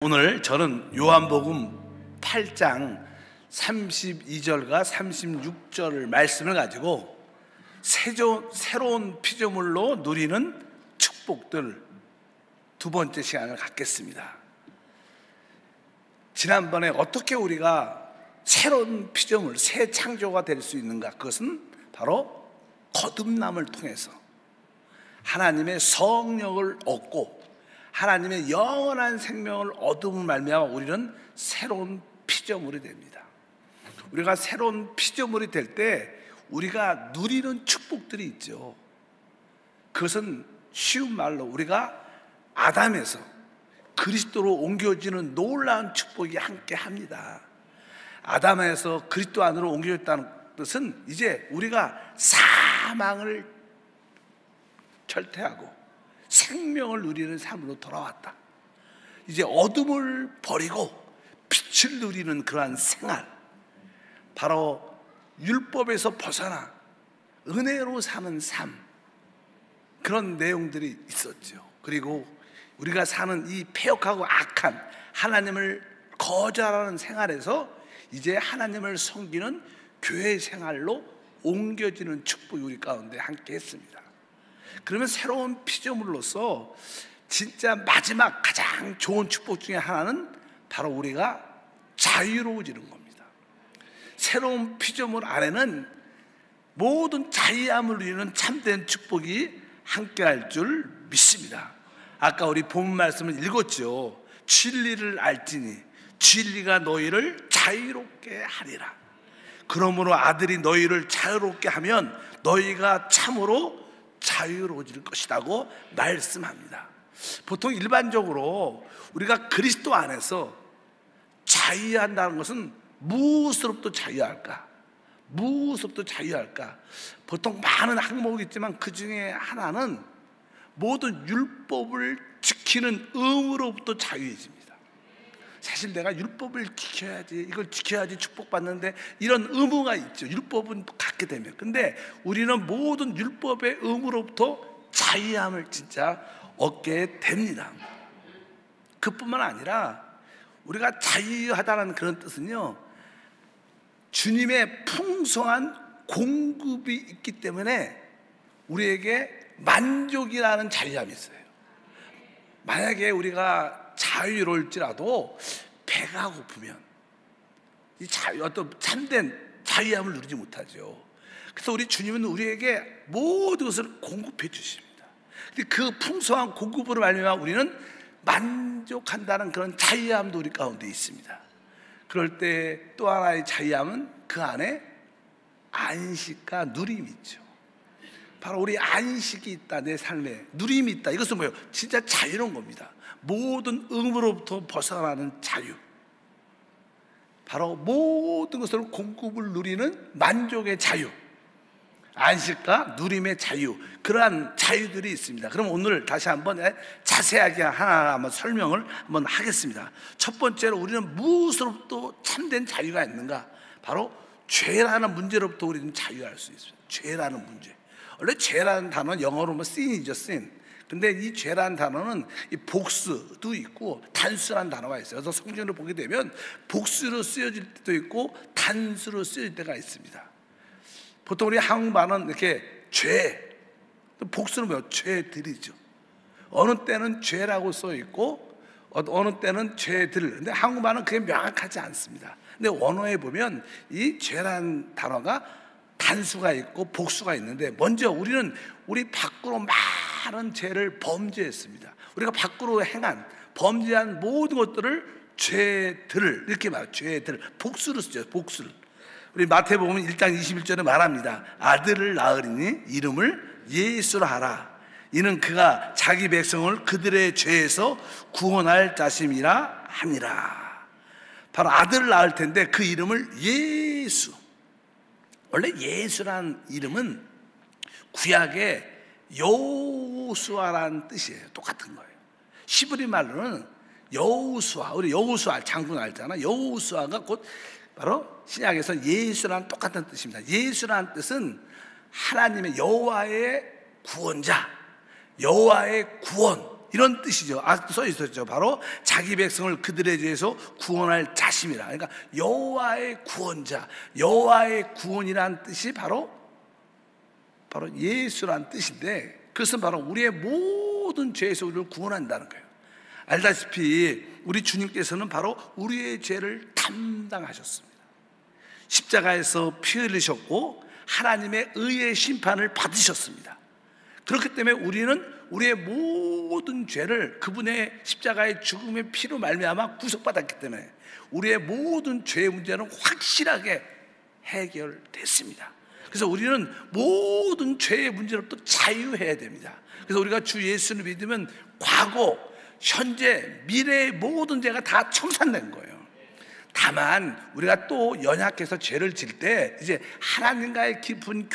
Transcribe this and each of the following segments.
오늘 저는 요한복음 8장 32절과 36절 말씀을 가지고 새로운 피조물로 누리는 축복들 두 번째 시간을 갖겠습니다. 지난번에 어떻게 우리가 새로운 피조물, 새 창조가 될 수 있는가? 그것은 바로 거듭남을 통해서 하나님의 성령을 얻고 하나님의 영원한 생명을 얻음을 말미암아 우리는 새로운 피조물이 됩니다. 우리가 새로운 피조물이 될 때 우리가 누리는 축복들이 있죠. 그것은 쉬운 말로 우리가 아담에서 그리스도로 옮겨지는 놀라운 축복이 함께 합니다. 아담에서 그리스도 안으로 옮겨졌다는 뜻은 이제 우리가 사망을 철퇴하고 생명을 누리는 삶으로 돌아왔다. 이제 어둠을 버리고 빛을 누리는 그러한 생활, 바로 율법에서 벗어나 은혜로 사는 삶, 그런 내용들이 있었죠. 그리고 우리가 사는 이 패역하고 악한 하나님을 거절하는 생활에서 이제 하나님을 섬기는 교회 생활로 옮겨지는 축복이 우리 가운데 함께 했습니다. 그러면 새로운 피조물로서 진짜 마지막 가장 좋은 축복 중에 하나는 바로 우리가 자유로워지는 겁니다. 새로운 피조물 안에는 모든 자유함을 누리는 참된 축복이 함께할 줄 믿습니다. 아까 우리 본문 말씀을 읽었죠. 진리를 알지니 진리가 너희를 자유롭게 하리라. 그러므로 아들이 너희를 자유롭게 하면 너희가 참으로 자유로워질 것이라고 말씀합니다. 보통 일반적으로 우리가 그리스도 안에서 자유한다는 것은 무엇으로부터 자유할까? 무엇으로부터 자유할까? 보통 많은 항목이 있지만 그 중에 하나는 모든 율법을 지키는 의무로부터 자유해집니다. 사실 내가 율법을 지켜야지, 이걸 지켜야지 축복받는데 이런 의무가 있죠. 율법은 갖게 되면. 근데 우리는 모든 율법의 의무로부터 자유함을 진짜 얻게 됩니다. 그뿐만 아니라 우리가 자유하다는 그런 뜻은요, 주님의 풍성한 공급이 있기 때문에 우리에게 만족이라는 자유함이 있어요. 만약에 우리가 자유로울지라도 배가 고프면 이 어떤 참된 자유함을 누리지 못하죠. 그래서 우리 주님은 우리에게 모든 것을 공급해 주십니다. 근데 그 풍성한 공급으로 말미암아 우리는 만족한다는 그런 자유함도 우리 가운데 있습니다. 그럴 때 또 하나의 자유함은 그 안에 안식과 누림이 있죠. 바로 우리 안식이 있다, 내 삶에 누림이 있다. 이것은 뭐예요? 진짜 자유로운 겁니다. 모든 의무로부터 벗어나는 자유, 바로 모든 것을 공급을 누리는 만족의 자유, 안식과 누림의 자유, 그러한 자유들이 있습니다. 그럼 오늘 다시 한번 자세하게 하나하나 한번 설명을 한번 하겠습니다. 첫 번째로 우리는 무엇으로부터 참된 자유가 있는가? 바로 죄라는 문제로부터 우리는 자유할 수 있습니다. 죄라는 문제. 원래 죄라는 단어는 영어로 sin이죠, sin. 근데 이 죄라는 단어는 이 복수도 있고 단수라는 단어가 있어요. 그래서 성경을 보게 되면 복수로 쓰여질 때도 있고 단수로 쓰여질 때가 있습니다. 보통 우리 한국말은 이렇게 죄, 복수는 뭐예요? 죄들이죠. 어느 때는 죄라고 써 있고 어느 때는 죄들. 근데 한국말은 그게 명확하지 않습니다. 근데 원어에 보면 이 죄라는 단어가 단수가 있고 복수가 있는데, 먼저 우리는 우리 밖으로 많은 죄를 범죄했습니다. 우리가 밖으로 행한 범죄한 모든 것들을 죄들 이렇게 말해요. 죄들, 복수를 쓰죠. 복수를. 우리 마태복음 1장 21절에 말합니다. 아들을 낳으리니 이름을 예수라 하라. 이는 그가 자기 백성을 그들의 죄에서 구원할 자심이라 함이라. 바로 아들을 낳을 텐데 그 이름을 예수. 원래 예수라는 이름은 구약의 여호수아라는 뜻이에요. 똑같은 거예요. 히브리 말로는 여호수아, 우리 여호수아 장군 알잖아. 여호수아가 곧 바로 신약에서 예수라는 똑같은 뜻입니다. 예수라는 뜻은 하나님의 여호와의 구원자, 여호와의 구원, 이런 뜻이죠. 써 있었죠. 바로 자기 백성을 그들의 죄에서 구원할 자심이라. 그러니까 여호와의 구원자, 여호와의 구원이라는 뜻이 바로 예수라는 뜻인데, 그것은 바로 우리의 모든 죄에서 우리를 구원한다는 거예요. 알다시피 우리 주님께서는 바로 우리의 죄를 담당하셨습니다. 십자가에서 피 흘리셨고 하나님의 의의 심판을 받으셨습니다. 그렇기 때문에 우리는 우리의 모든 죄를 그분의 십자가의 죽음의 피로 말미암아 구속받았기 때문에 우리의 모든 죄의 문제는 확실하게 해결됐습니다. 그래서 우리는 모든 죄의 문제로부터 자유해야 됩니다. 그래서 우리가 주 예수를 믿으면 과거, 현재, 미래의 모든 죄가 다 청산된 거예요. 다만 우리가 또 연약해서 죄를 질 때 이제 하나님과의 깊은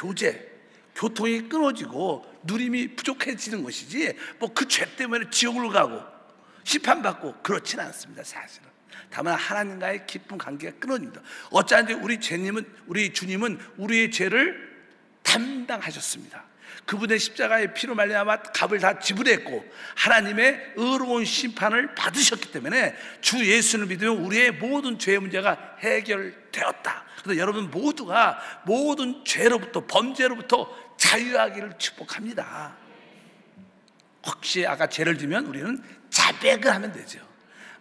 교통이 끊어지고 누림이 부족해지는 것이지, 뭐 그 죄 때문에 지옥을 가고 심판받고 그렇지는 않습니다. 사실은 다만 하나님과의 깊은 관계가 끊어집니다. 어쩌한지 우리 주님은 우리의 죄를 담당하셨습니다. 그분의 십자가의 피로 말미암아 값을 다 지불했고 하나님의 의로운 심판을 받으셨기 때문에 주 예수를 믿으면 우리의 모든 죄의 문제가 해결되었다. 그래서 여러분 모두가 모든 죄로부터, 범죄로부터 자유하기를 축복합니다. 혹시 아까 죄를 지면 우리는 자백을 하면 되죠.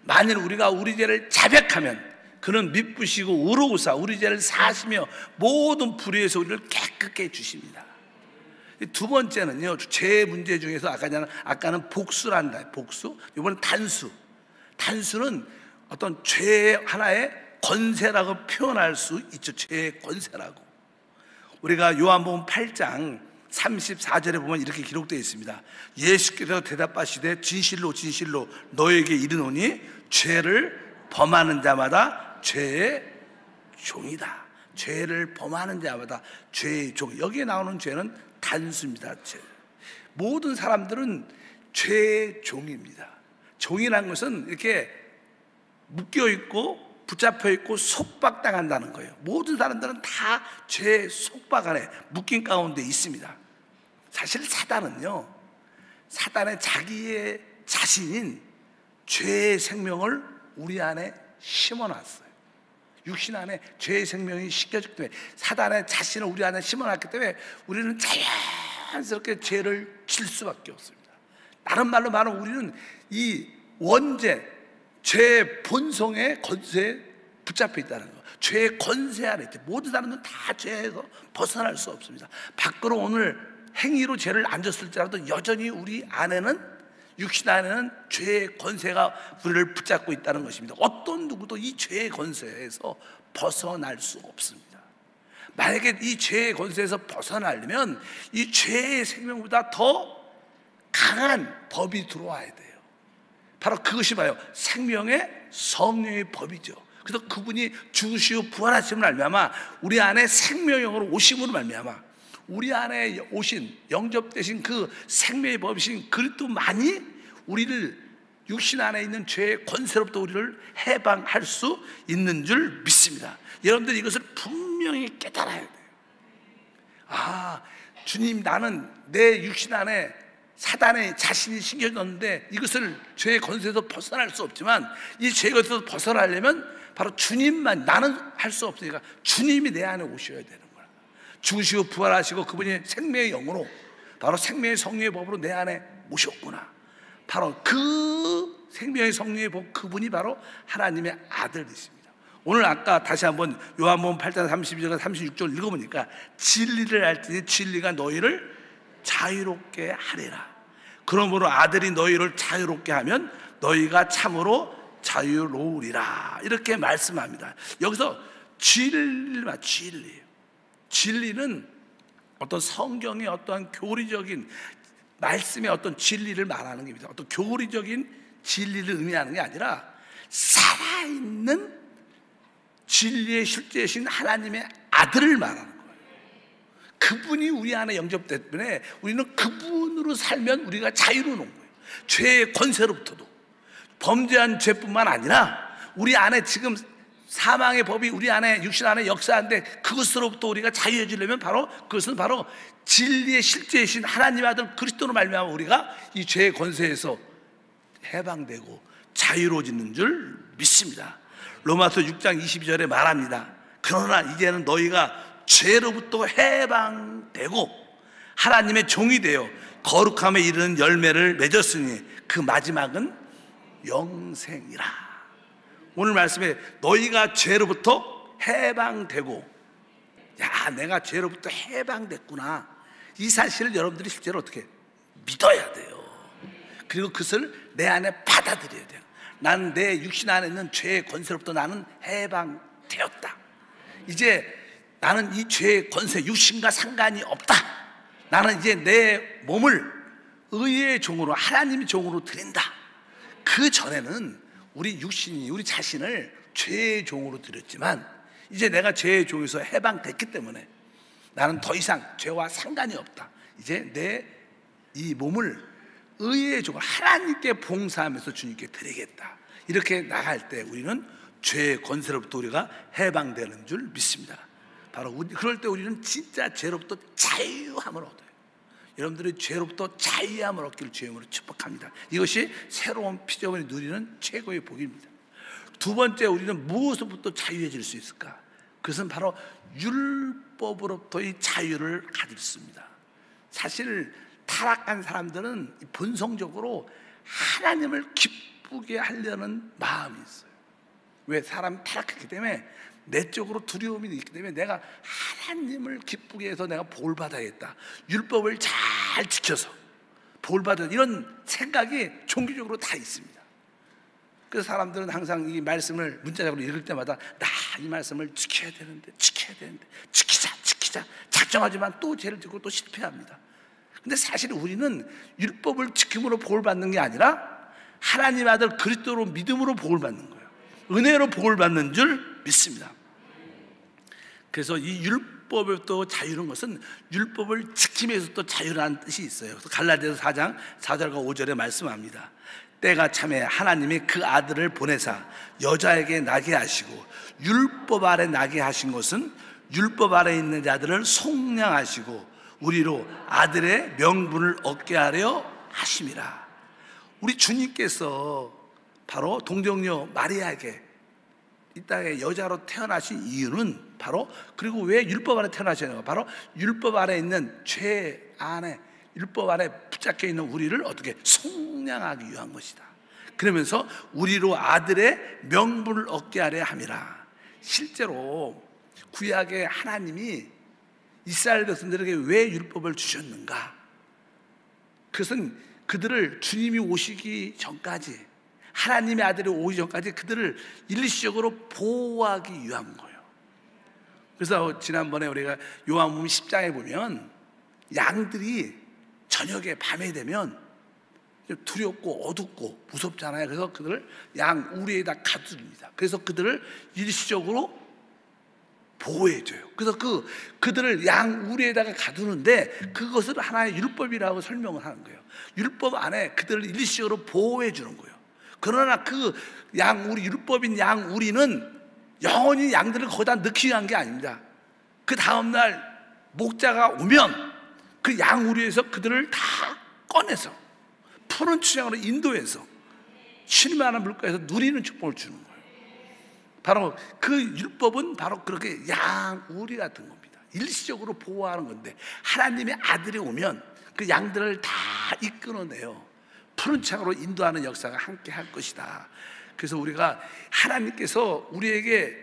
만일 우리가 우리 죄를 자백하면 그는 미쁘시고 의로우사 우리 죄를 사하시며 모든 불의에서 우리를 깨끗게 해주십니다. 두 번째는요, 죄 문제 중에서 아까는 복수란다. 복수. 이번엔 단수. 단수는 어떤 죄의 하나의 권세라고 표현할 수 있죠. 죄의 권세라고. 우리가 요한복음 8장 34절에 보면 이렇게 기록되어 있습니다. 예수께서 대답하시되 진실로 진실로 너에게 이르노니 죄를 범하는 자마다 죄의 종이다. 죄를 범하는 자마다 죄의 종. 여기에 나오는 죄는 단수입니다. 모든 사람들은 죄의 종입니다. 종이라는 것은 이렇게 묶여있고 붙잡혀있고 속박당한다는 거예요. 모든 사람들은 다 죄의 속박 안에 묶인 가운데 있습니다. 사실 사단은요, 사단의 자기의 자신인 죄의 생명을 우리 안에 심어놨어요. 육신 안에 죄의 생명이 심겨졌기 때문에, 사단의 자신을 우리 안에 심어놨기 때문에 우리는 자연스럽게 죄를 질 수밖에 없습니다. 다른 말로 말하면 우리는 이 원죄, 죄의 본성의 권세에 붙잡혀 있다는 거. 죄의 권세 안에 있죠. 모든 사람들은 다 죄에서 벗어날 수 없습니다. 밖으로 오늘 행위로 죄를 안 졌을지라도 여전히 우리 안에는, 육신 안에는 죄의 권세가 우리를 붙잡고 있다는 것입니다. 어떤 누구도 이 죄의 권세에서 벗어날 수 없습니다. 만약에 이 죄의 권세에서 벗어나려면 이 죄의 생명보다 더 강한 법이 들어와야 돼요. 바로 그것이 뭐예요? 생명의 성령의 법이죠. 그래서 그분이 죽으시고 부활하심을 말미암아 우리 안에 생명형으로 오심으로 말미암아 우리 안에 오신, 영접되신 그 생명의 법이신 그리스도만이 우리를, 육신 안에 있는 죄의 권세로부터 우리를 해방할 수 있는 줄 믿습니다. 여러분들 이것을 분명히 깨달아야 돼요. 아, 주님, 나는 내 육신 안에 사단의 자신이 심겨졌는데 이것을 죄의 권세에서 벗어날 수 없지만, 이 죄의 권세에서 벗어나려면 바로 주님만, 나는 할 수 없으니까 주님이 내 안에 오셔야 되는 거야. 죽으시고 부활하시고 그분이 생명의 영으로, 바로 생명의 성령의 법으로 내 안에 오셨구나. 바로 그 생명의 성령의 법, 그분이 바로 하나님의 아들이십니다. 오늘 아까 다시 한번 요한복음 8장 32절과 36절 읽어보니까 진리를 알지니 진리가 너희를 자유롭게 하리라. 그러므로 아들이 너희를 자유롭게 하면 너희가 참으로 자유로우리라. 이렇게 말씀합니다. 여기서 진리는 어떤 성경의 어떠한 교리적인 말씀의 어떤 진리를 말하는 겁니다. 어떤 교리적인 진리를 의미하는 게 아니라 살아있는 진리의 실제이신 하나님의 아들을 말하는 거예요. 그분이 우리 안에 영접됐기 때문에 우리는 그분으로 살면 우리가 자유로운 거예요. 죄의 권세로부터도. 범죄한 죄뿐만 아니라 우리 안에 지금 사망의 법이 우리 안에, 육신 안에 역사하는데 그것으로부터 우리가 자유해지려면 바로 그것은 바로 진리의 실제이신 하나님 아들 그리스도로 말미암아 우리가 이 죄의 권세에서 해방되고 자유로워지는 줄 믿습니다. 로마서 6장 22절에 말합니다. 그러나 이제는 너희가 죄로부터 해방되고 하나님의 종이 되어 거룩함에 이르는 열매를 맺었으니 그 마지막은 영생이라. 오늘 말씀에 너희가 죄로부터 해방되고, 야, 내가 죄로부터 해방됐구나, 이 사실을 여러분들이 실제로 어떻게 믿어야 돼요. 그리고 그것을 내 안에 받아들여야 돼요. 나는 내 육신 안에 있는 죄의 권세로부터 나는 해방되었다. 이제 나는 이 죄의 권세, 육신과 상관이 없다. 나는 이제 내 몸을 의의 종으로, 하나님의 종으로 드린다. 그 전에는 우리 육신이 우리 자신을 죄의 종으로 드렸지만 이제 내가 죄의 종에서 해방됐기 때문에 나는 더 이상 죄와 상관이 없다. 이제 내 이 몸을 의의 종으로 하나님께 봉사하면서 주님께 드리겠다. 이렇게 나갈 때 우리는 죄의 권세로부터 우리가 해방되는 줄 믿습니다. 바로 그럴 때 우리는 진짜 죄로부터 자유함을 얻어요. 여러분들이 죄로부터 자유함을 얻기를 주님으로 축복합니다. 이것이 새로운 피조물이 누리는 최고의 복입니다. 두 번째, 우리는 무엇으로부터 자유해질 수 있을까? 그것은 바로 율법으로부터의 자유를 가질 수 있습니다. 사실 타락한 사람들은 본성적으로 하나님을 기쁘게 하려는 마음이 있어요. 왜? 사람이 타락했기 때문에 내적으로 두려움이 있기 때문에 내가 하나님을 기쁘게 해서 내가 볼 받아야겠다, 율법을 잘 지켜서 볼 받아, 이런 생각이 종교적으로 다 있습니다. 그래서 사람들은 항상 이 말씀을 문자적으로 읽을 때마다 나 이 말씀을 지켜야 되는데 지키자 작정하지만 또 죄를 짓고 또 실패합니다. 근데 사실 우리는 율법을 지킴으로 복을 받는 게 아니라 하나님 아들 그리스도로 믿음으로 복을 받는 거예요. 은혜로 복을 받는 줄 믿습니다. 그래서 이 율법에부터 자유로운 것은 율법을 지킴에서 또 자유라는 뜻이 있어요. 그래서 갈라디아서 4장 4절과 5절에 말씀합니다. 때가 참에 하나님이 그 아들을 보내사 여자에게 나게 하시고 율법 아래 나게 하신 것은 율법 아래 있는 자들을 속량하시고 우리로 아들의 명분을 얻게 하려 하심이라. 우리 주님께서 바로 동정녀 마리아에게 이 땅에 여자로 태어나신 이유는 바로, 그리고 왜 율법 아래 태어나셨는가? 바로 율법 아래 있는 죄 안에, 율법 아래 붙잡혀 있는 우리를 어떻게 속량하기 위한 것이다. 그러면서 우리로 아들의 명분을 얻게 하려 함이라. 실제로 구약의 하나님이 이스라엘 백성들에게 왜 율법을 주셨는가? 그것은 그들을 주님이 오시기 전까지, 하나님의 아들이 오기 전까지 그들을 일시적으로 보호하기 위한 거예요. 그래서 지난번에 우리가 요한복음 10장에 보면 양들이 저녁에 밤에 되면 두렵고 어둡고 무섭잖아요. 그래서 그들을 양 우리에다 가둡니다. 그래서 그들을 일시적으로 보호해줘요. 그래서 그들을 양 우리에다가 가두는데 그것을 하나의 율법이라고 설명을 하는 거예요. 율법 안에 그들을 일시적으로 보호해 주는 거예요. 그러나 그 양 우리, 율법인 양 우리는 영원히 양들을 거기다 넣기 위한 게 아닙니다. 그 다음날 목자가 오면 그 양 우리에서 그들을 다 꺼내서 푸른 추장으로 인도해서 쉴만한 물가에서 누리는 축복을 주는 거예요. 바로 그 율법은 바로 그렇게 양 우리 같은 겁니다. 일시적으로 보호하는 건데 하나님의 아들이 오면 그 양들을 다 이끌어내요. 푸른 창으로 인도하는 역사가 함께 할 것이다. 그래서 우리가 하나님께서 우리에게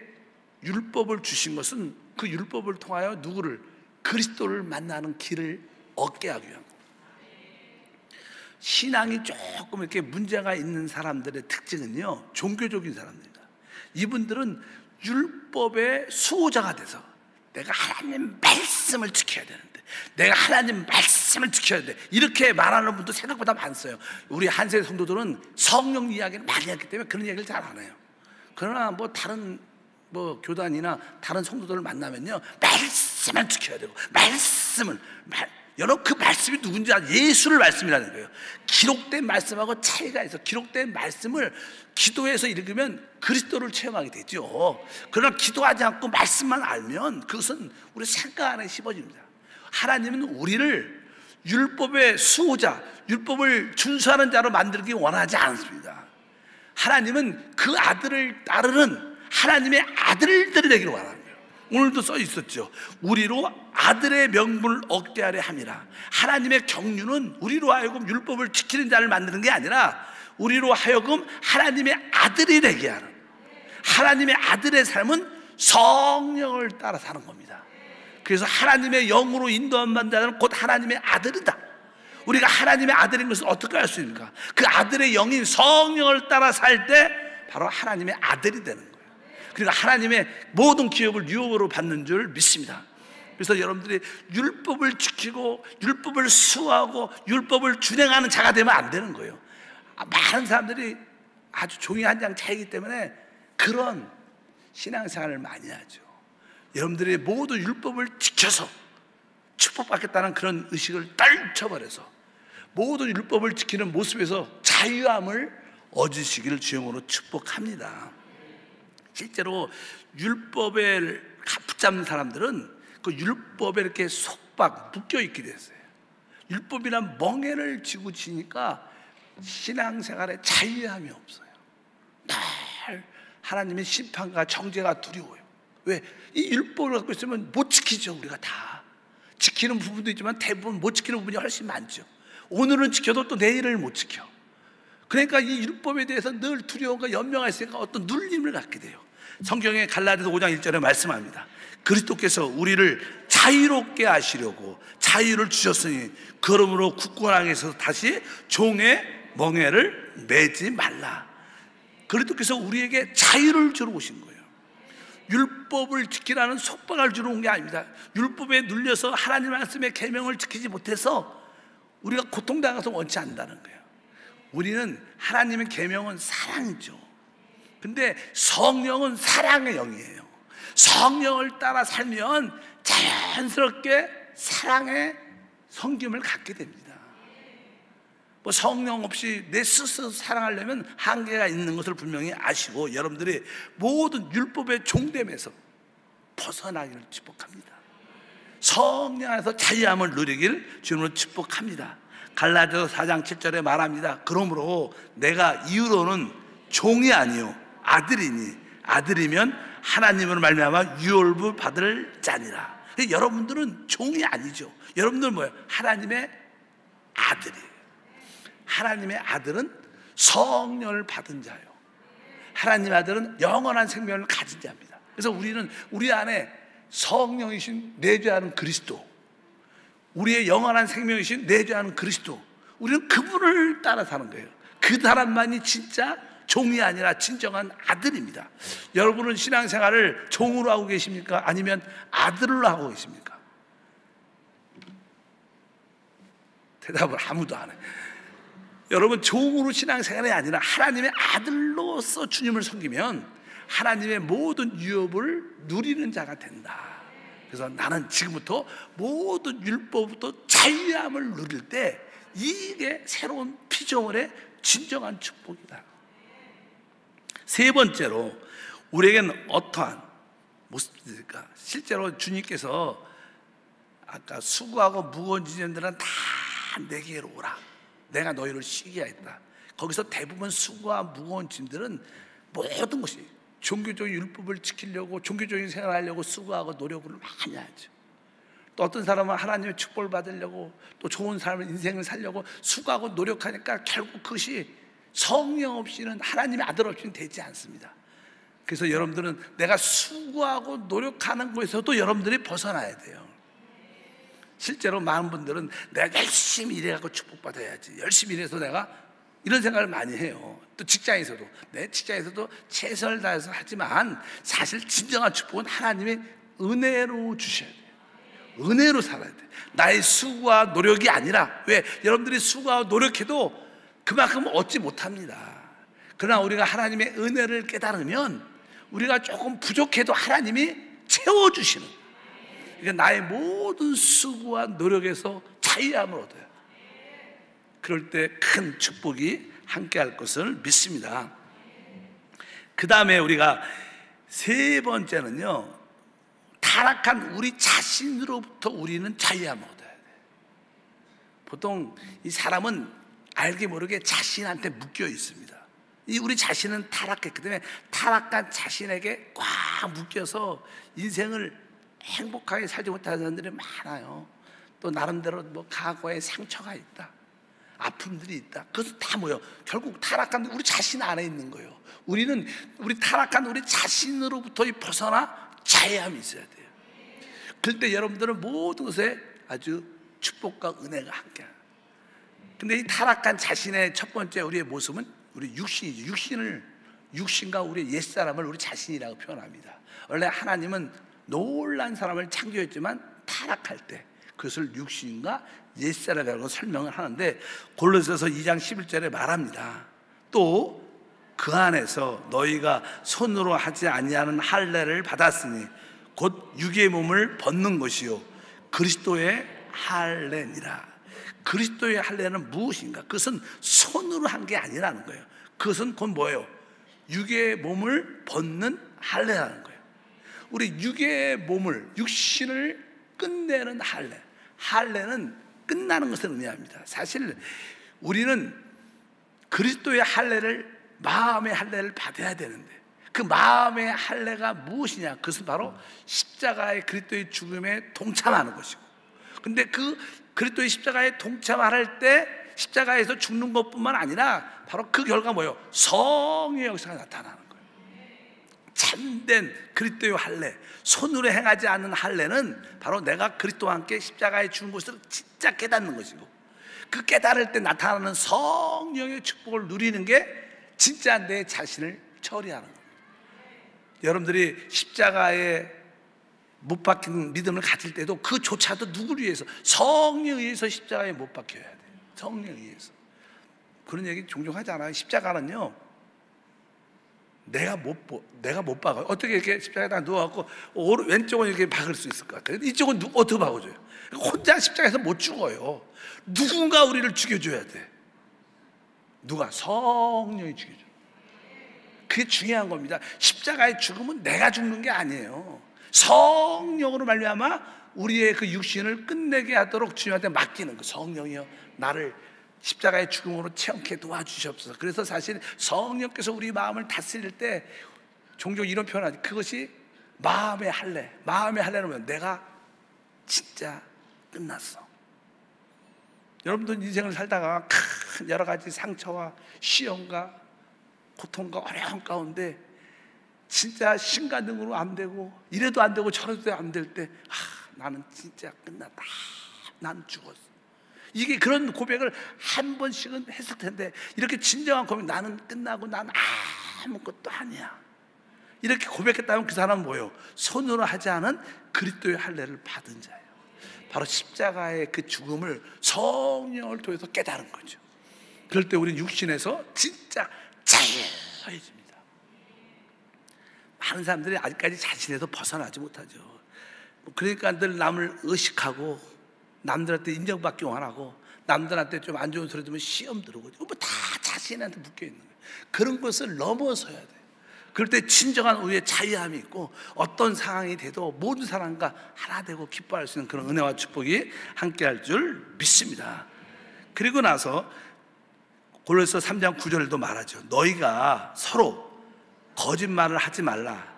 율법을 주신 것은 그 율법을 통하여 누구를, 그리스도를 만나는 길을 얻게 하기 위한 겁니다. 신앙이 조금 이렇게 문제가 있는 사람들의 특징은요, 종교적인 사람들입니다. 이분들은 율법의 수호자가 돼서 내가 하나님 말씀을 지켜야 되는데, 내가 하나님 말씀을 지켜야 돼, 이렇게 말하는 분도 생각보다 많어요. 우리 한세 성도들은 성령 이야기를 많이 했기 때문에 그런 얘기를 잘 안 해요. 그러나 다른 교단이나 다른 성도들을 만나면요, 말씀을 지켜야 되고, 여러분 그 말씀이 누군지 예수를 말씀이라는 거예요. 기록된 말씀하고 차이가 있어. 기록된 말씀을 기도해서 읽으면 그리스도를 체험하게 되죠. 그러나 기도하지 않고 말씀만 알면 그것은 우리 생각 안에 씹어집니다. 하나님은 우리를 율법의 수호자, 율법을 준수하는 자로 만들기 원하지 않습니다. 하나님은 그 아들을 따르는 하나님의 아들들이 되기를 원합니다. 오늘도 써 있었죠. 우리로 아들의 명분을 얻게 하려 함이라. 하나님의 경륜은 우리로 하여금 율법을 지키는 자를 만드는 게 아니라 우리로 하여금 하나님의 아들이 되게 하는, 하나님의 아들의 삶은 성령을 따라 사는 겁니다. 그래서 하나님의 영으로 인도함받는 자는 곧 하나님의 아들이다. 우리가 하나님의 아들인 것을 어떻게 알 수 있습니까? 그 아들의 영인 성령을 따라 살 때 바로 하나님의 아들이 되는 거예요. 그러니까 하나님의 모든 기업을 유업으로 받는 줄 믿습니다. 그래서 여러분들이 율법을 지키고 율법을 수호하고 율법을 준행하는 자가 되면 안 되는 거예요. 많은 사람들이 아주 종이 한 장 차이기 때문에 그런 신앙생활을 많이 하죠. 여러분들이 모두 율법을 지켜서 축복받겠다는 그런 의식을 떨쳐버려서 모든 율법을 지키는 모습에서 자유함을 얻으시기를 주영으로 축복합니다. 실제로 율법에 붙잡는 사람들은 그 율법에 이렇게 속박 묶여있게 됐어요. 율법이란 멍에를 쥐고 지니까 신앙생활에 자유함이 없어요. 늘 하나님의 심판과 정죄가 두려워요. 왜? 이 율법을 갖고 있으면 못 지키죠. 우리가 다 지키는 부분도 있지만 대부분 못 지키는 부분이 훨씬 많죠. 오늘은 지켜도 또 내일을 못 지켜. 그러니까 이 율법에 대해서 늘 두려움과 연명할 있으니까 어떤 눌림을 갖게 돼요. 성경의 갈라디아서 5장 1절에 말씀합니다. 그리스도께서 우리를 자유롭게 하시려고 자유를 주셨으니 그러므로 굳건하게서 다시 종의 멍에를 매지 말라. 그리스도께서 우리에게 자유를 주러 오신 거예요. 율법을 지키라는 속박을 주러 온 게 아닙니다. 율법에 눌려서 하나님 말씀의 계명을 지키지 못해서 우리가 고통당해서 원치 않는다는 거예요. 우리는 하나님의 계명은 사랑이죠. 근데 성령은 사랑의 영이에요. 성령을 따라 살면 자연스럽게 사랑의 성김을 갖게 됩니다. 뭐 성령 없이 내 스스로 사랑하려면 한계가 있는 것을 분명히 아시고 여러분들이 모든 율법의 종됨에서 벗어나기를 축복합니다. 성령 안에서 자유함을 누리길 주님으로 축복합니다. 갈라디아서 4장 7절에 말합니다. 그러므로 내가 이후로는 종이 아니요 아들이니 아들이면 하나님으로 말미암아 유월부 받을 자니라. 여러분들은 종이 아니죠. 여러분들은 뭐예요? 하나님의 아들이에요. 하나님의 아들은 성령을 받은 자예요. 하나님의 아들은 영원한 생명을 가진 자입니다. 그래서 우리는 우리 안에 성령이신 내주하는 그리스도, 우리의 영원한 생명이신 내주하는 그리스도, 우리는 그분을 따라 사는 거예요. 그 사람만이 진짜 종이 아니라 진정한 아들입니다. 여러분은 신앙생활을 종으로 하고 계십니까? 아니면 아들로 하고 계십니까? 대답을 아무도 안 해. 여러분, 종으로 신앙생활이 아니라 하나님의 아들로서 주님을 섬기면 하나님의 모든 유업을 누리는 자가 된다. 그래서 나는 지금부터 모든 율법부터 자유함을 누릴 때 이게 새로운 피조물의 진정한 축복이다. 세 번째로 우리에게는 어떠한 모습일까? 실제로 주님께서 아까 수고하고 무거운 짐들은 다 내게로 오라. 내가 너희를 쉬게 하겠다. 거기서 대부분 수고와 무거운 짐들은 모든 것이 종교적인 율법을 지키려고 종교적인 생활을 하려고 수고하고 노력을 많이 하죠. 또 어떤 사람은 하나님의 축복을 받으려고 또 좋은 삶을 인생을 살려고 수고하고 노력하니까 결국 그것이 성령 없이는 하나님의 아들 없이는 되지 않습니다. 그래서 여러분들은 내가 수고하고 노력하는 것에서도 여러분들이 벗어나야 돼요. 실제로 많은 분들은 내가 열심히 일해갖고 축복받아야지, 열심히 일해서 내가 이런 생각을 많이 해요. 또 직장에서도, 내 직장에서도 최선을 다해서 하지만 사실 진정한 축복은 하나님의 은혜로 주셔야 돼요. 은혜로 살아야 돼요. 나의 수고와 노력이 아니라. 왜? 여러분들이 수고하고 노력해도 그만큼 얻지 못합니다. 그러나 우리가 하나님의 은혜를 깨달으면 우리가 조금 부족해도 하나님이 채워주시는, 그러니까 나의 모든 수고와 노력에서 자유함을 얻어요. 그럴 때 큰 축복이 함께할 것을 믿습니다. 그 다음에 우리가 세 번째는요, 타락한 우리 자신으로부터 우리는 자유함을 얻어야 돼요. 보통 이 사람은 알게 모르게 자신한테 묶여 있습니다. 이 우리 자신은 타락했기 때문에 타락한 자신에게 꽉 묶여서 인생을 행복하게 살지 못하는 사람들이 많아요. 또 나름대로 뭐 과거에 상처가 있다, 아픔들이 있다. 그것은 다 뭐예요? 결국 타락한 우리 자신 안에 있는 거예요. 우리는 우리 타락한 우리 자신으로부터 벗어나 자유함이 있어야 돼요. 그럴 때 여러분들은 모든 것에 아주 축복과 은혜가 함께해요. 근데 이 타락한 자신의 첫 번째 우리의 모습은 우리 육신이죠. 육신과 우리 옛사람을 우리 자신이라고 표현합니다. 원래 하나님은 놀란 사람을 창조했지만 타락할 때 그것을 육신과 옛사람이라고 설명을 하는데, 골로새서 2장 11절에 말합니다. 또 그 안에서 너희가 손으로 하지 아니하는 할례를 받았으니 곧 육의 몸을 벗는 것이요 그리스도의 할례니라. 그리스도의 할례는 무엇인가? 그것은 손으로 한 게 아니라는 거예요. 그것은 곧 뭐예요? 육의 몸을 벗는 할례라는 거예요. 우리 육의 몸을, 육신을 끝내는 할례. 할례는 끝나는 것을 의미합니다. 사실 우리는 그리스도의 할례를, 마음의 할례를 받아야 되는데 그 마음의 할례가 무엇이냐? 그것은 바로 십자가의 그리스도의 죽음에 동참하는 것이고, 근데 그 그리스도의 십자가에 동참할 때 십자가에서 죽는 것뿐만 아니라 바로 그 결과 뭐예요? 성령의 역사가 나타나는 거예요. 참된 그리스도의 할례, 손으로 행하지 않는 할례는 바로 내가 그리스도와 함께 십자가에 죽은 것을 진짜 깨닫는 것이고, 그 깨달을 때 나타나는 성령의 축복을 누리는 게 진짜 내 자신을 처리하는 겁니다. 여러분들이 십자가에 못 박힌 믿음을 가질 때도 그조차도 누구를 위해서? 성령에 의해서 십자가에 못 박혀야 돼요. 성령에 의해서. 그런 얘기 종종 하잖아요. 십자가는요, 내가 못 박아요. 어떻게 이렇게 십자가에다 누워갖고 왼쪽은 이렇게 박을 수 있을 것 같아요. 이쪽은 어떻게 박아줘요? 혼자 십자가에서 못 죽어요. 누군가 우리를 죽여줘야 돼. 누가? 성령이 죽여줘. 그게 중요한 겁니다. 십자가의 죽음은 내가 죽는 게 아니에요. 성령으로 말미암아 우리의 그 육신을 끝내게 하도록 주님한테 맡기는 거. 성령이여 나를 십자가의 죽음으로 체험케 도와주시옵소서. 그래서 사실 성령께서 우리 마음을 다스릴 때 종종 이런 표현을 하죠. 그것이 마음의 할례. 마음의 할례는 뭐예요? 내가 진짜 끝났어. 여러분들 인생을 살다가 큰 여러 가지 상처와 시험과 고통과 어려움 가운데 진짜 신가능으로 안 되고 이래도 안 되고 저래도 안 될 때, 나는 진짜 끝났다, 난 죽었어. 이게 그런 고백을 한 번씩은 했을 텐데, 이렇게 진정한 고백, 나는 끝나고 난 아무것도 아니야, 이렇게 고백했다면 그 사람은 뭐예요? 손으로 하지 않은 그리스도의 할례를 받은 자예요. 바로 십자가의 그 죽음을 성령을 통해서 깨달은 거죠. 그럴 때 우리는 육신에서 진짜 자유해집니다. 많은 사람들이 아직까지 자신에서 벗어나지 못하죠. 그러니까 늘 남을 의식하고 남들한테 인정받기 원하고 남들한테 좀 안 좋은 소리 들으면 시험 들고 다 자신한테 묶여 있는 거예요. 그런 것을 넘어서야 돼요. 그럴 때 진정한 우리의 자유함이 있고 어떤 상황이 돼도 모든 사람과 하나 되고 기뻐할 수 있는 그런 은혜와 축복이 함께할 줄 믿습니다. 그리고 나서 골로새 3장 9절도 말하죠. 너희가 서로 거짓말을 하지 말라.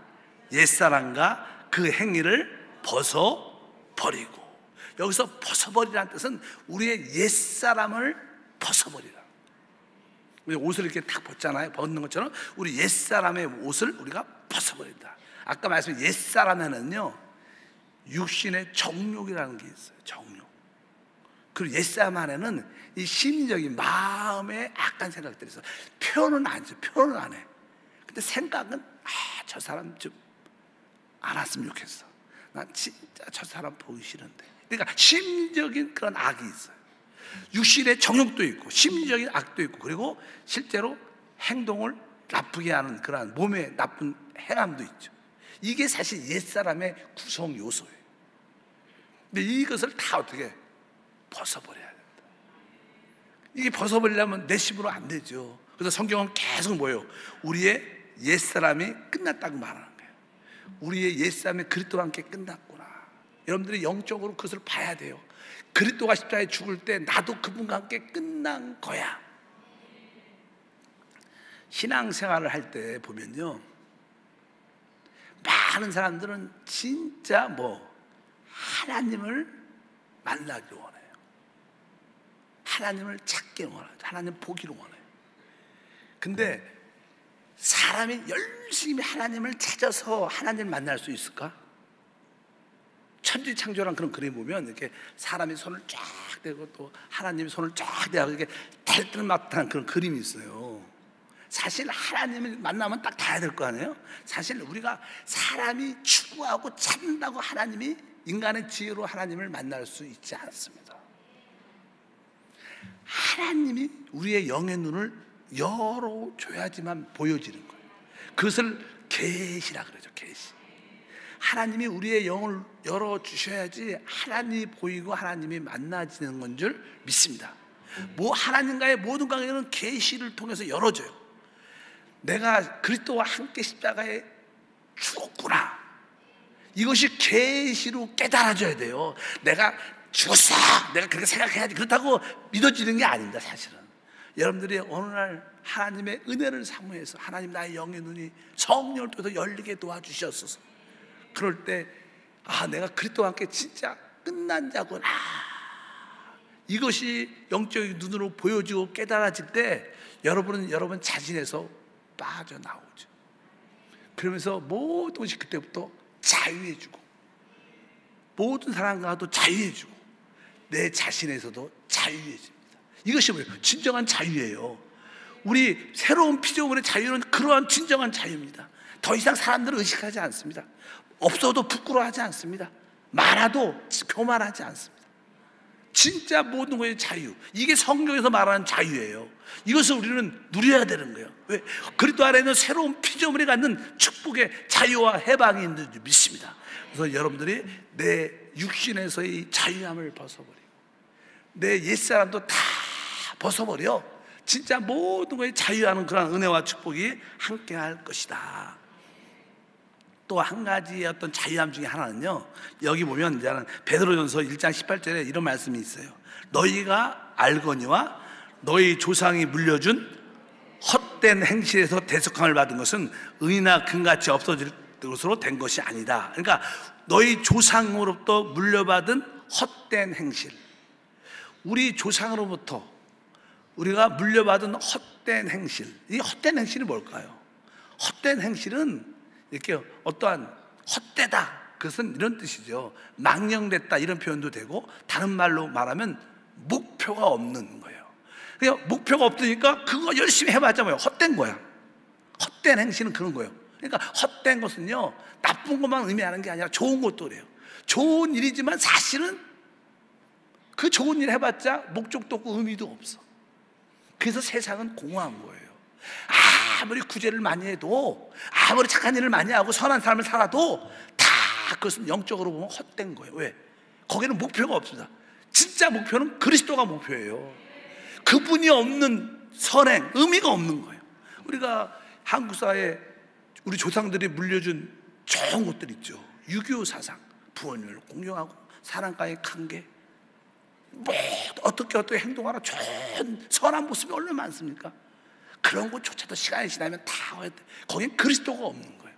옛사람과 그 행위를 벗어버리고. 여기서 벗어버리라는 뜻은 우리의 옛사람을 벗어버리라. 우리 옷을 이렇게 딱 벗잖아요. 벗는 것처럼 우리 옛사람의 옷을 우리가 벗어버린다. 아까 말씀드린 옛사람에는요, 육신의 정욕이라는 게 있어요. 정욕. 그리고 옛사람 안에는 이 심리적인 마음의 악한 생각들이 있어요. 표현은 안 해요. 표현은 안 해. 근데 생각은 저 사람 좀 안 왔으면 좋겠어. 난 진짜 저 사람 보기 싫은데. 그러니까 심리적인 그런 악이 있어요. 육신의 정욕도 있고 심리적인 악도 있고, 그리고 실제로 행동을 나쁘게 하는 그러한 몸의 나쁜 행함도 있죠. 이게 사실 옛사람의 구성 요소예요. 근데 이것을 다 어떻게 벗어버려야 된다. 이게 벗어버리려면 내 힘으로 안 되죠. 그래서 성경은 계속 뭐예요? 우리의 옛사람이 끝났다고 말하는 거예요. 우리의 옛사람이 그리스도와 함께 끝났구나. 여러분들이 영적으로 그것을 봐야 돼요. 그리스도가 십자가에 죽을 때 나도 그분과 함께 끝난 거야. 신앙생활을 할 때 보면요, 많은 사람들은 진짜 하나님을 만나기 원해요. 하나님을 찾기 원해요. 하나님 보기를 원해요. 근데 사람이 열심히 하나님을 찾아서 하나님을 만날 수 있을까? 천지창조란 그런 그림 보면 이렇게 사람이 손을 쫙 대고 또 하나님이 손을 쫙 대고 이렇게 달뜰mat한 그런 그림이 있어요. 사실 하나님을 만나면 딱 닿아야 될 거 아니에요? 사실 우리가 사람이 추구하고 찾는다고 하나님이 인간의 지혜로 하나님을 만날 수 있지 않습니다. 하나님이 우리의 영의 눈을 열어줘야지만 보여지는 거예요. 그것을 계시라 그러죠. 계시. 하나님이 우리의 영을 열어주셔야지 하나님이 보이고 하나님이 만나지는 건 줄 믿습니다. 하나님과의 모든 관계는 계시를 통해서 열어져요. 내가 그리스도와 함께 십자가에 죽었구나, 이것이 계시로 깨달아져야 돼요. 내가 죽었어, 내가 그렇게 생각해야지, 그렇다고 믿어지는 게 아닙니다. 사실은 여러분들이 어느 날 하나님의 은혜를 사모해서 하나님 나의 영의 눈이 성령을 통해서 열리게 도와주셨어서 그럴 때 내가 그리스도와 함께 진짜 끝난 자구나, 이것이 영적인 눈으로 보여지고 깨달아질 때 여러분은 여러분 자신에서 빠져나오죠. 그러면서 모든 것이 그때부터 자유해지고 모든 사람과도 자유해지고 내 자신에서도 자유해집니다. 이것이 뭐예요? 진정한 자유예요. 우리 새로운 피조물의 자유는 그러한 진정한 자유입니다. 더 이상 사람들을 의식하지 않습니다. 없어도 부끄러워하지 않습니다. 많아도 교만하지 않습니다. 진짜 모든 것의 자유, 이게 성경에서 말하는 자유예요. 이것을 우리는 누려야 되는 거예요. 왜? 그리스도 안에는 새로운 피조물이 갖는 축복의 자유와 해방이 있는 줄 믿습니다. 그래서 여러분들이 내 육신에서의 자유함을 벗어버리고 내 옛사람도 다 벗어버려 진짜 모든 것에 자유하는 그런 은혜와 축복이 함께할 것이다. 또 한 가지의 어떤 자유함 중에 하나는요, 여기 보면 이제 베드로전서 1장 18절에 이런 말씀이 있어요. 너희가 알거니와 너희 조상이 물려준 헛된 행실에서 대속함을 받은 것은 의나 금같이 없어질 것으로 된 것이 아니다. 그러니까 너희 조상으로부터 물려받은 헛된 행실, 우리 조상으로부터 우리가 물려받은 헛된 행실, 이 헛된 행실이 뭘까요? 헛된 행실은 이렇게 어떠한 헛되다, 그것은 이런 뜻이죠. 망령됐다 이런 표현도 되고, 다른 말로 말하면 목표가 없는 거예요. 그러니까 목표가 없으니까 그거 열심히 해봤자 뭐예요? 헛된 거야. 헛된 행실은 그런 거예요. 그러니까 헛된 것은요, 나쁜 것만 의미하는 게 아니라 좋은 것도 그래요. 좋은 일이지만 사실은 그 좋은 일 해봤자 목적도 없고 의미도 없어. 그래서 세상은 공허한 거예요. 아무리 구제를 많이 해도, 아무리 착한 일을 많이 하고 선한 삶을 살아도 다 그것은 영적으로 보면 헛된 거예요. 왜? 거기는 목표가 없습니다. 진짜 목표는 그리스도가 목표예요. 그분이 없는 선행, 의미가 없는 거예요. 우리가 한국 사회에 우리 조상들이 물려준 좋은 것들 있죠. 6.25 사상, 부모님을 공경하고 사랑과의 관계, 어떻게 행동하라, 좋은 선한 모습이 얼마나 많습니까? 그런 것조차도 시간이 지나면 다 거긴 그리스도가 없는 거예요.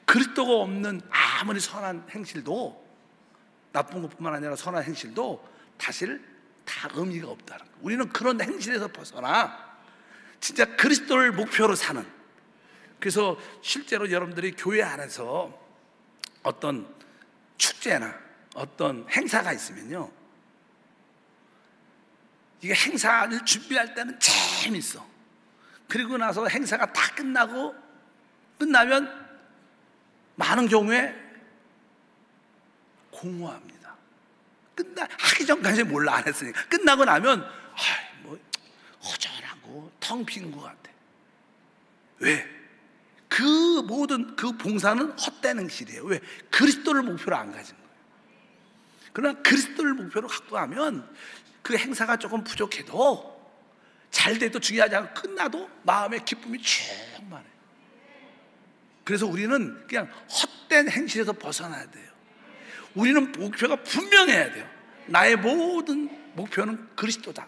그리스도가 없는 아무리 선한 행실도, 나쁜 것뿐만 아니라 선한 행실도 사실 다 의미가 없다는 거예요. 우리는 그런 행실에서 벗어나 진짜 그리스도를 목표로 사는, 그래서 실제로 여러분들이 교회 안에서 어떤 축제나 어떤 행사가 있으면요, 이게 행사를 준비할 때는 재밌어. 그리고 나서 행사가 다 끝나면 많은 경우에 공허합니다. 하기 전까지 몰라, 안 했으니까. 끝나고 나면 허전하고 텅 빈 것 같아. 왜? 그 모든 그 봉사는 헛된 행실이에요. 왜? 그리스도를 목표로 안 가진 거예요. 그러나 그리스도를 목표로 갖고 하면 그 행사가 조금 부족해도, 잘 돼도 중요하지 않고 끝나도 마음의 기쁨이 충만해요. 그래서 우리는 그냥 헛된 행실에서 벗어나야 돼요. 우리는 목표가 분명해야 돼요. 나의 모든 목표는 그리스도다.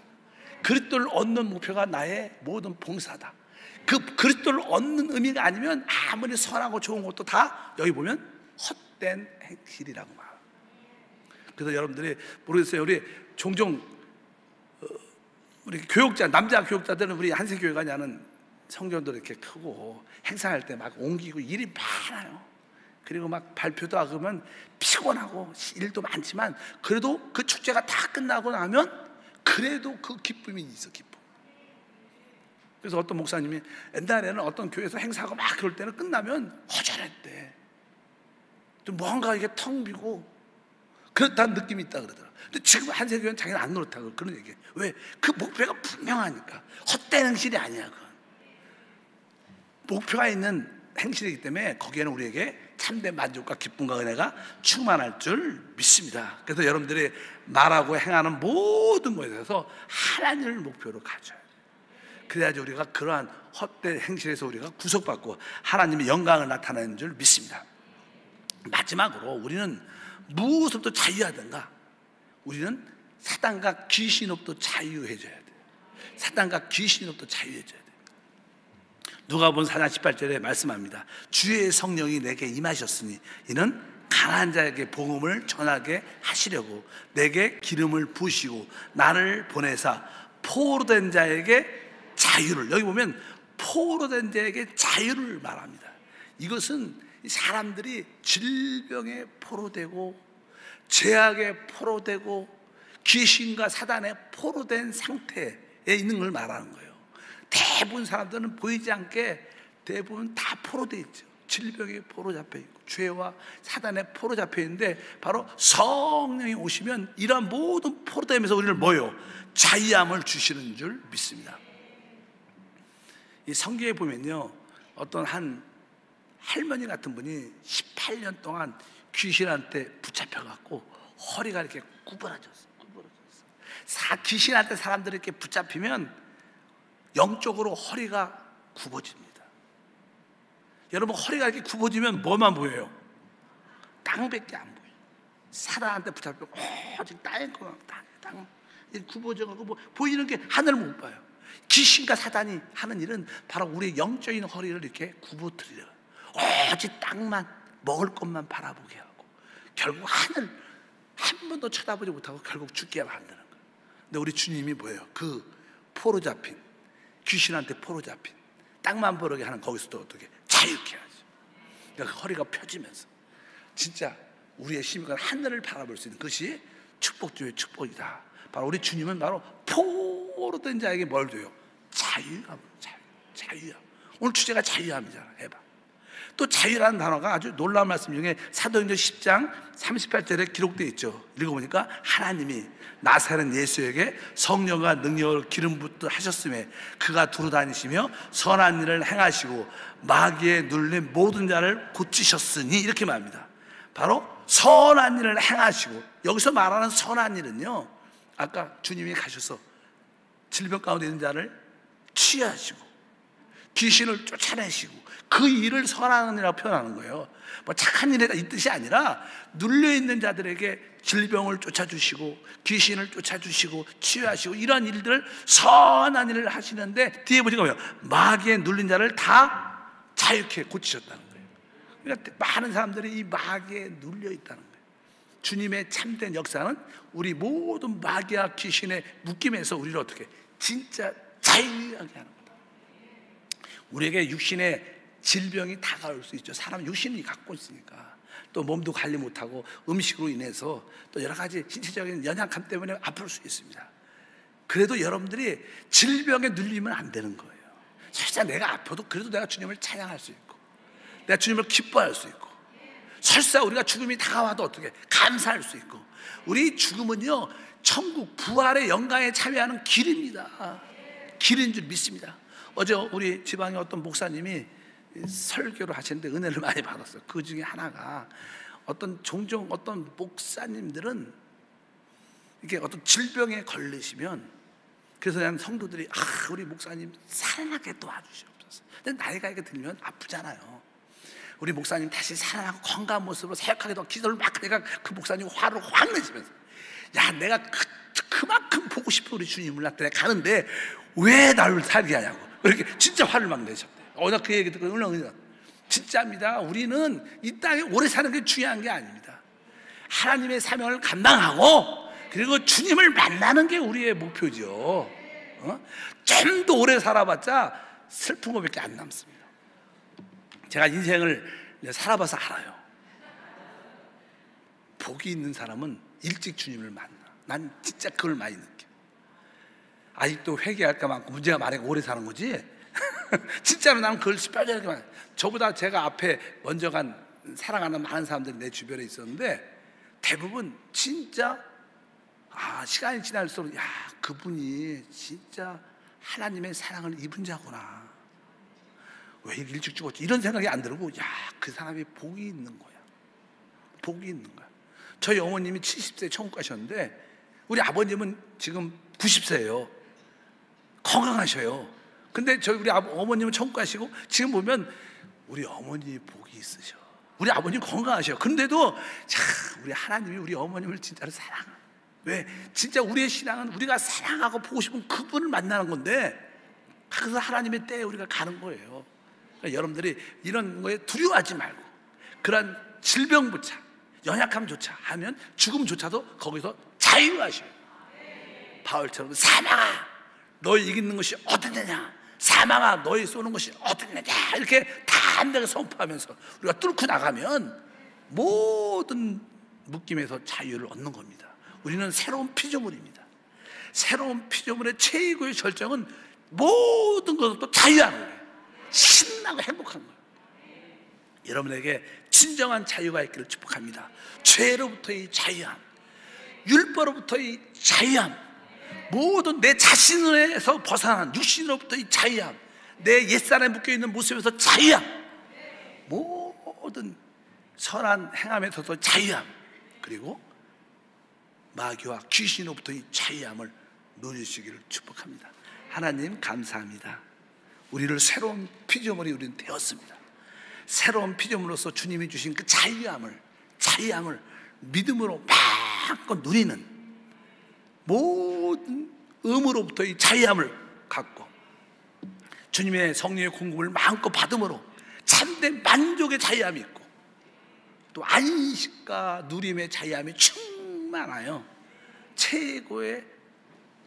그리스도를 얻는 목표가 나의 모든 봉사다. 그 그리스도를 얻는 의미가 아니면 아무리 선하고 좋은 것도 다 여기 보면 헛된 길이라고 말합니다. 그래서 여러분들이 모르겠어요. 우리 종종 우리 교육자, 남자 교육자들은 우리 한세교회가 하는 성전도 이렇게 크고 행사할 때 막 옮기고 일이 많아요. 그리고 막 발표도 하고 그러면 피곤하고 일도 많지만 그래도 그 축제가 다 끝나고 나면 그래도 그 기쁨이 있어, 기쁨. 그래서 어떤 목사님이 옛날에는 어떤 교회에서 행사하고 막 그럴 때는 끝나면 허전했대. 좀 뭔가 이게 텅 비고 그렇다는 느낌이 있다 그러더라. 근데 지금 한세교회는 자기는 안 그렇다고 그런 얘기해. 왜? 그 목표가 분명하니까. 헛된 행실이 아니야, 그건. 목표가 있는 행실이기 때문에 거기에는 우리에게 참된 만족과 기쁨과 은혜가 충만할 줄 믿습니다. 그래서 여러분들이 말하고 행하는 모든 것에 대해서 하나님을 목표로 가져야 돼요. 그래야지 우리가 그러한 헛된 행실에서 우리가 구속받고 하나님의 영광을 나타내는 줄 믿습니다. 마지막으로 우리는 무엇으로부터 자유하든가 우리는 사단과 귀신으로부터 자유해져야 돼요. 사단과 귀신으로부터 자유해져야 돼요. 누가복음 4장 18절에 말씀합니다. 주의 성령이 내게 임하셨으니 이는 가난한 자에게 복음을 전하게 하시려고 내게 기름을 부으시고 나를 보내사 포로된 자에게 자유를, 여기 보면 포로된 자에게 자유를 말합니다. 이것은 사람들이 질병에 포로되고 죄악에 포로되고 귀신과 사단에 포로된 상태에 있는 걸 말하는 거예요. 대부분 사람들은 보이지 않게 대부분 다 포로되어 있죠. 질병에 포로잡혀 있고 죄와 사단에 포로잡혀 있는데 바로 성령이 오시면 이러한 모든 포로됨에서 우리를 뭐요? 자유함을 주시는 줄 믿습니다. 이 성경에 보면요, 어떤 한 할머니 같은 분이 18년 동안 귀신한테 붙잡혀갖고 허리가 이렇게 구부러졌어요. 귀신한테 사람들이 이렇게 붙잡히면 영적으로 허리가 굽어집니다. 여러분, 허리가 이렇게 굽어지면 뭐만 보여요? 땅밖에 안 보여요. 사단한테 붙잡히고 오직 땅에 땅 굽어져가지고 보이는 게 하늘을 못 봐요. 귀신과 사단이 하는 일은 바로 우리의 영적인 허리를 이렇게 굽어뜨리려, 오직 땅만, 먹을 것만 바라보게 하고 결국 하늘 한 번도 쳐다보지 못하고 결국 죽게 만드는 거예요. 근데 우리 주님이 뭐예요? 그 포로 잡힌, 귀신한테 포로 잡힌, 땅만 보르게 하는 거기서도 어떻게 자유케 하죠. 그러니까 허리가 펴지면서 진짜 우리의 힘이 하늘을 바라볼 수 있는 것이 축복 중의 축복이다. 바로 우리 주님은 바로 포로된 자에게 뭘 줘요? 자유함. 오늘 주제가 자유함이잖아. 해봐. 또 자유라는 단어가 아주 놀라운 말씀 중에 사도행전 10장 38절에 기록되어 있죠. 읽어보니까 하나님이 나사렛 예수에게 성령과 능력을 기름 붓듯 하셨음에 그가 두루 다니시며 선한 일을 행하시고 마귀에 눌린 모든 자를 고치셨으니, 이렇게 말합니다. 바로 선한 일을 행하시고, 여기서 말하는 선한 일은요, 아까 주님이 가셔서 질병 가운데 있는 자를 치유하시고 귀신을 쫓아내시고 그 일을 선한 일이라고 표현하는 거예요. 뭐 착한 일이다 이 뜻이 아니라 눌려있는 자들에게 질병을 쫓아주시고 귀신을 쫓아주시고 치유하시고 이러한 일들을 선한 일을 하시는데 뒤에 보니까 뭐예요? 마귀에 눌린 자를 다 자유케 고치셨다는 거예요. 그러니까 많은 사람들이 이 마귀에 눌려있다는 거예요. 주님의 참된 역사는 우리 모든 마귀와 귀신의 묶임에서 우리를 어떻게 진짜 자유하게 하는 거다. 우리에게 육신의 질병이 다가올 수 있죠. 사람은 육신이 갖고 있으니까. 또 몸도 관리 못하고 음식으로 인해서 또 여러 가지 신체적인 연약함 때문에 아플 수 있습니다. 그래도 여러분들이 질병에 눌리면 안 되는 거예요. 설사 내가 아파도 그래도 내가 주님을 찬양할 수 있고 내가 주님을 기뻐할 수 있고 설사 우리가 죽음이 다가와도 어떻게 감사할 수 있고, 우리 죽음은요 천국 부활의 영광에 참여하는 길입니다. 길인 줄 믿습니다. 어제 우리 지방의 어떤 목사님이 설교를 하시는데 은혜를 많이 받았어요. 그 중에 하나가 종종 어떤 목사님들은 이렇게 어떤 질병에 걸리시면 그래서 그냥 성도들이 우리 목사님 살아나게 도와주시옵소서. 근데 나이가 이렇게 들면 아프잖아요. 우리 목사님 다시 살아나고 건강한 모습으로 사역하게 도 기도를 막 내가 그 목사님 화를 확 내시면서 야, 내가 그만큼 보고 싶어 우리 주님을 나타내 가는데 왜 나를 살게 하냐고. 그렇게 진짜 화를 막 내셨대요. 오늘 그 얘기 듣고 진짜입니다. 우리는 이 땅에 오래 사는 게 중요한 게 아닙니다. 하나님의 사명을 감당하고 그리고 주님을 만나는 게 우리의 목표죠. 좀 더 오래 살아봤자 슬픈 것밖에 안 남습니다. 제가 인생을 살아봐서 알아요. 복이 있는 사람은 일찍 주님을 만나. 난 진짜 그걸 많이 느껴. 아직도 회개할까 많고 문제가 많으니까 오래 사는 거지. 진짜로 나는 그걸 뼈저리게 많아요. 저보다 제가 앞에 먼저 간 사랑하는 많은 사람들이 내 주변에 있었는데 대부분 진짜 시간이 지날수록 그분이 진짜 하나님의 사랑을 입은 자구나. 왜 일찍 죽었지? 이런 생각이 안 들고 그 사람이 복이 있는 거야. 복이 있는 거야. 저희 어머님이 70세에 천국 가셨는데 우리 아버님은 지금 90세예요. 건강하셔요. 근데 우리 어머님은 천국 가시고 지금 보면 우리 어머니 복이 있으셔. 우리 아버님 건강하셔. 그런데도 우리 하나님이 우리 어머님을 진짜로 사랑해. 왜? 진짜 우리의 신앙은 우리가 사랑하고 보고 싶은 그분을 만나는 건데 그래서 하나님의 때에 우리가 가는 거예요. 그러니까 여러분들이 이런 거에 두려워하지 말고 그런 질병조차 연약함조차 하면 죽음조차도 거기서 자유하셔요. 바울처럼 사망아 너희 이기는 것이 어떻느냐, 사망아 너희 쏘는 것이 어떻느냐 이렇게 담대하게 선포하면서 우리가 뚫고 나가면 모든 묶임에서 자유를 얻는 겁니다. 우리는 새로운 피조물입니다. 새로운 피조물의 최고의 절정은 모든 것을 또 자유하는 거예요. 신나고 행복한 거예요. 여러분에게 진정한 자유가 있기를 축복합니다. 죄로부터의 자유함, 율법으로부터의 자유함, 모든 내 자신에서 벗어난 육신으로부터의 자유함, 내 옛사람에 묶여있는 모습에서 자유함, 모든 선한 행함에서도 자유함, 그리고 마귀와 귀신으로부터의 자유함을 누리시기를 축복합니다. 하나님 감사합니다. 우리를 새로운 피조물이 우리는 되었습니다. 새로운 피조물로서 주님이 주신 그 자유함을 믿음으로 마음껏 누리는 모든 의무로부터의 자유함을 갖고 주님의 성령의 공급을 마음껏 받음으로 참된 만족의 자유함이 있고 또 안식과 누림의 자유함이 충만하여 최고의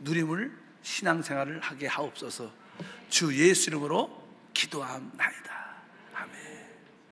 누림을 신앙생활을 하게 하옵소서. 주 예수 이름으로 기도합나이다.